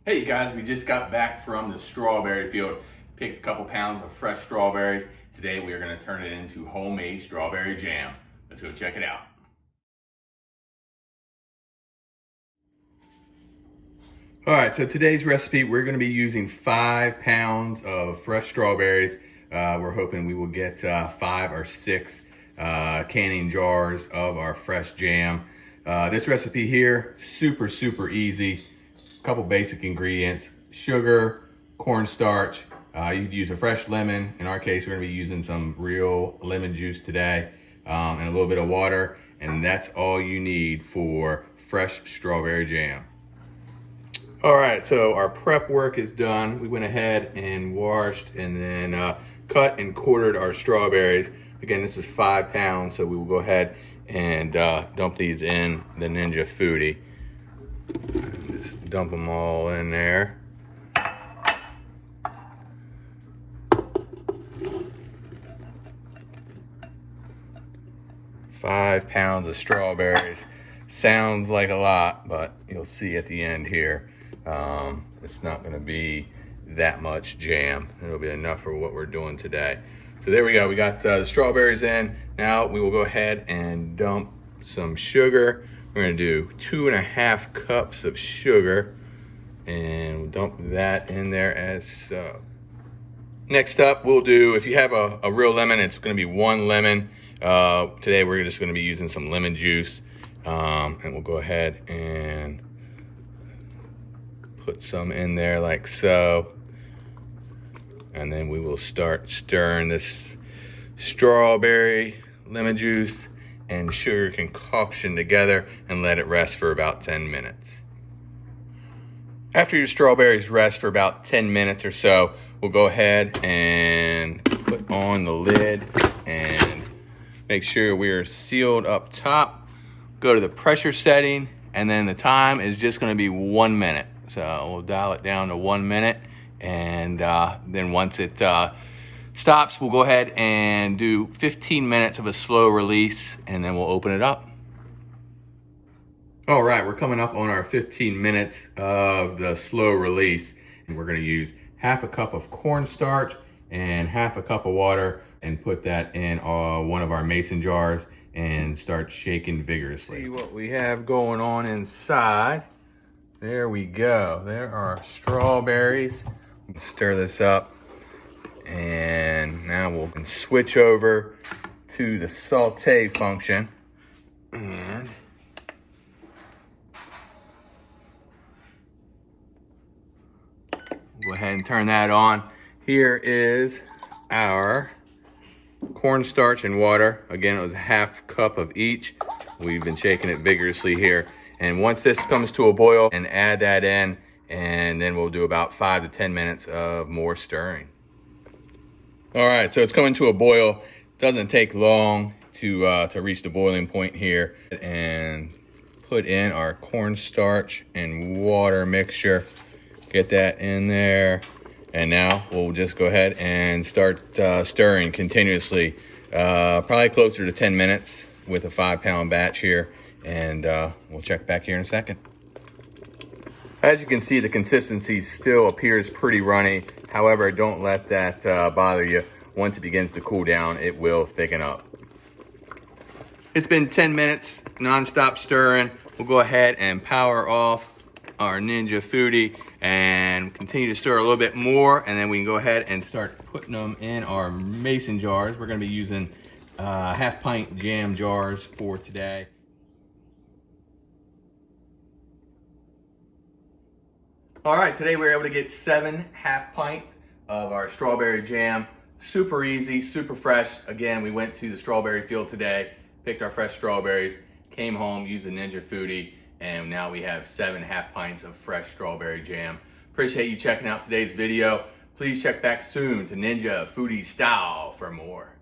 Hey guys, we just got back from the strawberry field. Picked a couple pounds of fresh strawberries. Today we are going to turn it into homemade strawberry jam. Let's go check it out. All right, so today's recipe, we're going to be using 5 pounds of fresh strawberries. We're hoping we will get 5 or 6 canning jars of our fresh jam. This recipe here, super easy. Couple basic ingredients: sugar, cornstarch. You could use a fresh lemon. In our case, we're gonna be using some real lemon juice today, and a little bit of water, and that's all you need for fresh strawberry jam. All right, so our prep work is done. We went ahead and washed and then cut and quartered our strawberries. Again, this is 5 pounds, so we will go ahead and dump these in the Ninja Foodi. Just dump them all in there. Five pounds of strawberries. Sounds like a lot, but you'll see at the end here, it's not gonna be that much jam. It'll be enough for what we're doing today. So there we go, we got the strawberries in. Now we will go ahead and dump some sugar. We're gonna do 2.5 cups of sugar, and we'll dump that in there as so. Next up, we'll do, if you have a real lemon, it's gonna be 1 lemon. Today we're just gonna be using some lemon juice, and we'll go ahead and put some in there like so. And then we will start stirring this strawberry, lemon juice, and sugar concoction together and let it rest for about 10 minutes. After your strawberries rest for about 10 minutes or so, we'll go ahead and put on the lid and make sure we are sealed up top. Go to the pressure setting, and then the time is just gonna be 1 minute. So we'll dial it down to 1 minute, and then once it stops, we'll go ahead and do 15 minutes of a slow release, and then we'll open it up. All right, we're coming up on our 15 minutes of the slow release, and we're gonna use 1/2 cup of cornstarch and 1/2 cup of water, and put that in one of our mason jars and start shaking vigorously. See what we have going on inside. There we go, there are strawberries. Stir this up, and now we'll switch over to the saute function, and go ahead and turn that on. Here is our cornstarch and water. Again, it was 1/2 cup of each. We've been shaking it vigorously here, and once this comes to a boil, and add that in, and then we'll do about 5 to 10 minutes of more stirring. All right, so it's coming to a boil. Doesn't take long to reach the boiling point here, and put in our cornstarch and water mixture. Get that in there, and now we'll just go ahead and start stirring continuously, probably closer to 10 minutes with a 5 pound batch here, and we'll check back here in a second. As you can see, the consistency still appears pretty runny. However, don't let that bother you. Once it begins to cool down, it will thicken up. It's been 10 minutes, non-stop stirring. We'll go ahead and power off our Ninja Foodi and continue to stir a little bit more, and then we can go ahead and start putting them in our mason jars. We're gonna be using 1/2 pint jam jars for today. All right, today we were able to get 7 1/2 pints of our strawberry jam. Super easy, super fresh. Again, we went to the strawberry field today, picked our fresh strawberries, came home, used the Ninja Foodi, and now we have 7 1/2 pints of fresh strawberry jam. Appreciate you checking out today's video. Please check back soon to Ninja Foodi Style for more.